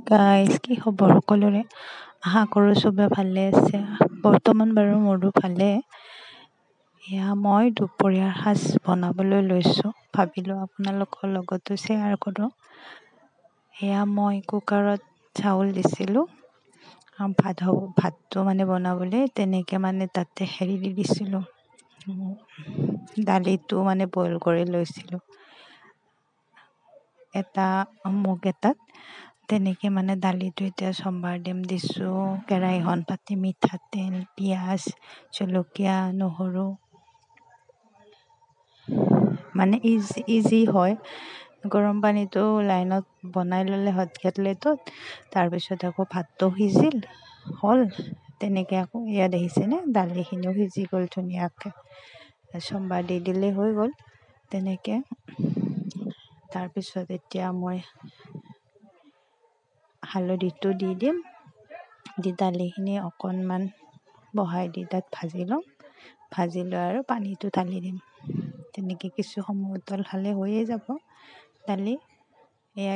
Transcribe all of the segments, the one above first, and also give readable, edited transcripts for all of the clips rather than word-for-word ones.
Guys, কি খবৰ সকলোৰে? আশা কৰোঁ চবে ভালে আছে। বৰ্তমান বাৰু মোৰো ভালে। এয়া মই দুপৰীয়াৰ সাজ বনাবলৈ লৈছোঁ, ভাবিলোঁ আপোনালোকৰ লগতো শ্বেয়াৰ কৰোঁ। এয়া মই কুকাৰত চাউল দিছিলোঁ, ভাতটো মানে বনাবলৈ তেনেকৈ মানে তাতে হেৰি দি দিছিলোঁ, দালিটো মানে বইল কৰি লৈছিলোঁ এটা মগ এটাত। তেনেকৈ মানে দালিটো এতিয়া চম্ভাৰ দিছোঁ। কেৰাহীখন পাতি মিঠাতেল, পিঁয়াজ, জলকীয়া, নহৰু, মানে ইজি হয়। গৰম পানীটো লাইনত বনাই ল'লে হট কেটলেটত, তাৰপিছত আকৌ ভাতটো সিজিল হ'ল। তেনেকৈ আকৌ এয়া দেখিছেনে, দালিখিনিও সিজি গ'ল ধুনীয়াকৈ। চম্ভাৰ দি দিলেই হৈ গ'ল তেনেকৈ। তাৰপিছত এতিয়া মই হালধিটো দি দিম, দি দালিখিনি অকণমান বহাই দি তাত ভাজি ল'ম। ভাজি লৈ আৰু পানীটো ঢালি দিম। তেনেকৈ কিছু সময় উতল খালে হৈয়ে যাব দালি। এয়া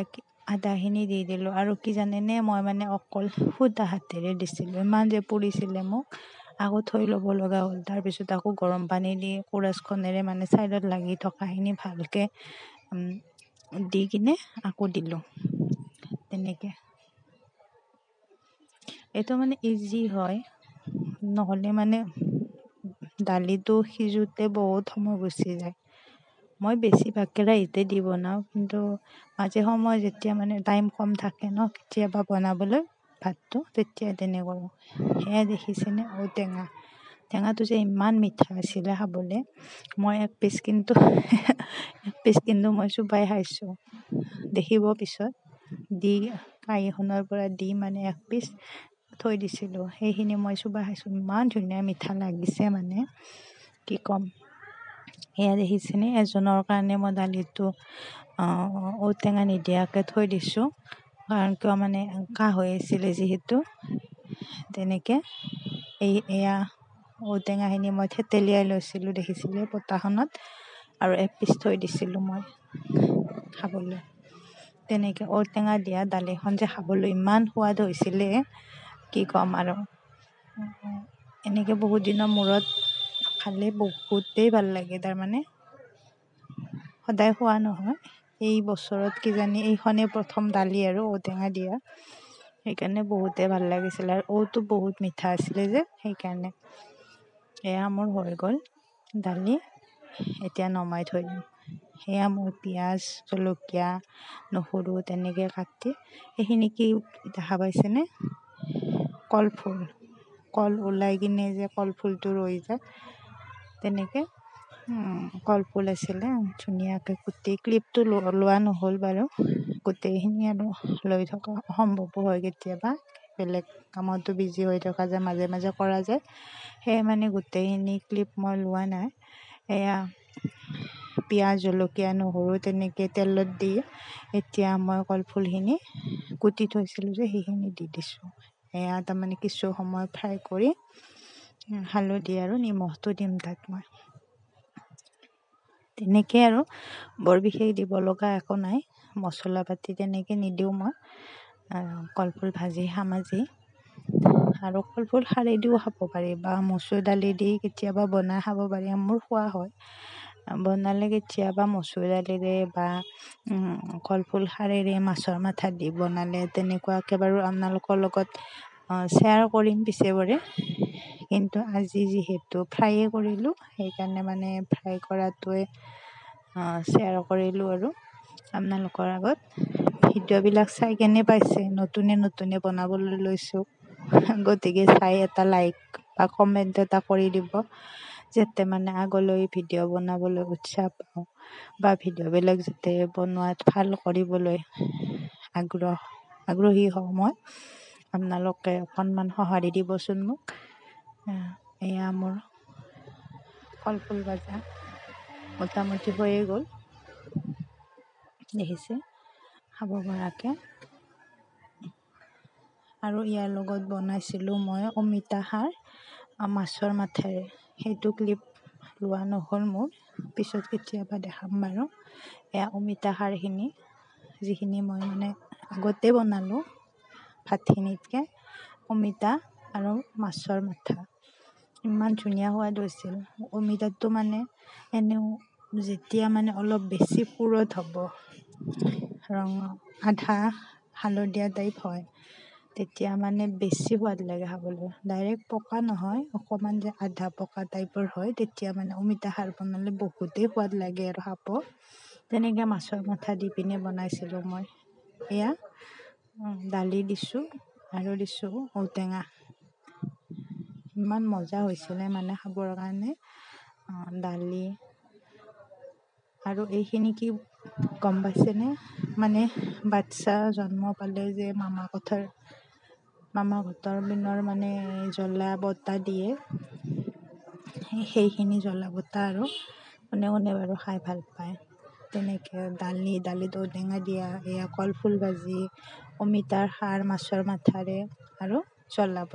আদাখিনি দি দিলোঁ। আৰু কি জানেনে, মই মানে অকল সুদা হাতেৰে দিছিলোঁ, ইমান যে পুৰিছিলে মোক। আকৌ থৈ ল'ব লগা হ'ল। তাৰপিছত আকৌ গৰম পানী দি কোৰাছখনেৰে মানে ছাইডত লাগি থকাখিনি ভালকৈ দি কিনে আকৌ দিলোঁ তেনেকৈ। এইটো মানে ইজি হয়, নহ'লে মানে দালিটো সিজোতে বহুত সময় গুচি যায়। মই বেছিভাগ কেৰাহীতে দি বনাওঁ, কিন্তু মাজে সময় যেতিয়া মানে টাইম কম থাকে ন কেতিয়াবা বনাবলৈ ভাতটো, তেতিয়া তেনে কৰোঁ। সেয়া দেখিছেনে, টেঙাটো যে ইমান মিঠা আছিলে খাবলৈ। মই এক পিচ কিন্তু মই চোবাই খাইছোঁ, দেখিব পিছত। দি কাঁহীখনৰ পৰা দি মানে এক পিচ থৈ দিছিলোঁ, সেইখিনি মই চোবাই খাইছোঁ। ইমান ধুনীয়া মিঠা লাগিছে মানে, কি ক'ম। এয়া দেখিছেনে, এজনৰ কাৰণে মই দালিটো ঔটেঙা নিদিয়াকৈ থৈ দিছোঁ, কাৰণ কিয় মানে কাহ হৈ আছিলে যিহেতু। তেনেকৈ এয়া ঔটেঙাখিনি মই থেতেলিয়াই লৈছিলোঁ, দেখিছিলে পটাখনত, আৰু এপিচ থৈ দিছিলোঁ মই খাবলৈ। তেনেকৈ ঔটেঙা দিয়া দালিখন যে খাবলৈ ইমান সোৱাদ হৈছিলে, কি ক'ম আৰু। এনেকৈ বহুত দিনৰ মূৰত খালে বহুতেই ভাল লাগে। তাৰমানে সদায় খোৱা নহয়, এই বছৰত কিজানি এইখনেই প্ৰথম দালি আৰু ঔটেঙা দিয়া, সেইকাৰণে বহুতেই ভাল লাগিছিলে। আৰু ঔটো বহুত মিঠা আছিলে যে, সেইকাৰণে। এয়া মোৰ হৈ গ'ল দালি, এতিয়া নমাই থৈ দিম। সেয়া মোৰ পিঁয়াজ, জলকীয়া, নহৰু তেনেকৈ কাটি, সেইখিনি কি দেখা পাইছেনে, কল ওলাই কিনে যে কলফুলটো ৰৈ যায়, তেনেকৈ কলফুল আছিলে, ধুনীয়াকৈ কুটি। ক্লিপটো লোৱা নহ'ল বাৰু, গোটেইখিনি আৰু লৈ থকা সম্ভৱো হয় কেতিয়াবা, বেলেগ কামতো বিজি হৈ থকা যায়, মাজে মাজে কৰা যায়। সেয়ে মানে গোটেইখিনি ক্লিপ মই লোৱা নাই। এয়া পিঁয়াজ, জলকীয়া, নহৰু তেনেকৈ তেলত দি এতিয়া মই কলফুলখিনি কুটি থৈছিলোঁ যে সেইখিনি দি দিছোঁ। এয়া তাৰমানে কিছু সময় ফ্ৰাই কৰি হালধি আৰু নিমখটো দিম তাত মই। তেনেকৈ আৰু বৰ বিশেষ দিব লগা একো নাই, মছলা পাতি তেনেকৈ নিদিওঁ মই। কলফুল ভাজি খাম আজি। আৰু কলফুল খাৰেদিও খাব পাৰি, বা মচুৰ দালি দি কেতিয়াবা বনাই খাব পাৰি। মোৰ খোৱা হয়, বনালে কেতিয়াবা মচুৰ দালিৰে বা কলফুল খাৰেৰে মাছৰ মাথা দি বনালে, তেনেকুৱাকৈ বাৰু আপোনালোকৰ লগত শ্বেয়াৰ কৰিম পিছেপৰে। কিন্তু আজি যিহেতু ফ্ৰাইয়ে কৰিলোঁ, সেইকাৰণে মানে ফ্ৰাই কৰাটোৱে শ্বেয়াৰ কৰিলোঁ আৰু আপোনালোকৰ আগত। ভিডিঅ'বিলাক চাই কেনে পাইছে, নতুনে বনাবলৈ লৈছোঁ, গতিকে চাই এটা লাইক বা কমেণ্ট এটা কৰি দিব, যাতে মানে আগলৈ ভিডিঅ' বনাবলৈ উৎসাহ পাওঁ, বা ভিডিঅ'বিলাক যাতে বনোৱাত ভাল কৰিবলৈ আগ্ৰহী হওঁ মই। আপোনালোকে অকণমান সঁহাৰি দিবচোন মোক। এয়া মোৰ কলফুল ভাজা মোটামুটি হৈয়ে গ'ল, দেখিছে, খাব পৰাকৈ। আৰু ইয়াৰ লগত বনাইছিলোঁ মই অমিতা খাৰ মাছৰ মাথাৰে। সেইটো ক্লিপ লোৱা নহ'ল মোৰ, পিছত কেতিয়াবা দেখাম বাৰু। এয়া অমিতা খাৰখিনি, যিখিনি মই মানে আগতে বনালোঁ ভাতখিনিতকৈ অমিতা আৰু মাছৰ মাথা। ইমান ধুনীয়া সোৱাদ হৈছিল। অমিতাটো মানে এনেও যেতিয়া মানে অলপ বেছি পুৰঠ হ'ব, ৰং আধা হালধীয়া টাইপ হয়, তেতিয়া মানে বেছি সোৱাদ লাগে খাবলৈ। ডাইৰেক্ট পকা নহয়, অকণমান যে আধা পকা টাইপৰ হয়, তেতিয়া মানে অমিতা খাৰ বনালে বহুতেই সোৱাদ লাগে আৰু খাব। তেনেকৈ মাছৰ মাথা দি পিনে বনাইছিলোঁ মই। এয়া দালি দিছোঁ আৰু দিছোঁ ঔটেঙা। ইমান মজা হৈছিলে মানে খাবৰ কাৰণে। দালি আৰু এইখিনি কি গম পাইছেনে? মানে বাচ্ছা জন্ম পালে যে মামাহঁতৰ পিনৰ মানে জ্বলা বটা দিয়ে, সেইখিনি জ্বলা বটা আৰু কোনে কোনে বাৰু খাই ভাল পায়। তেনেকৈ দালিত ঔটেঙা দিয়া, এয়া কলফুল ভাজি, অমিতাৰ খাৰ মাছৰ মাথাৰে আৰু জ্বলা বটা।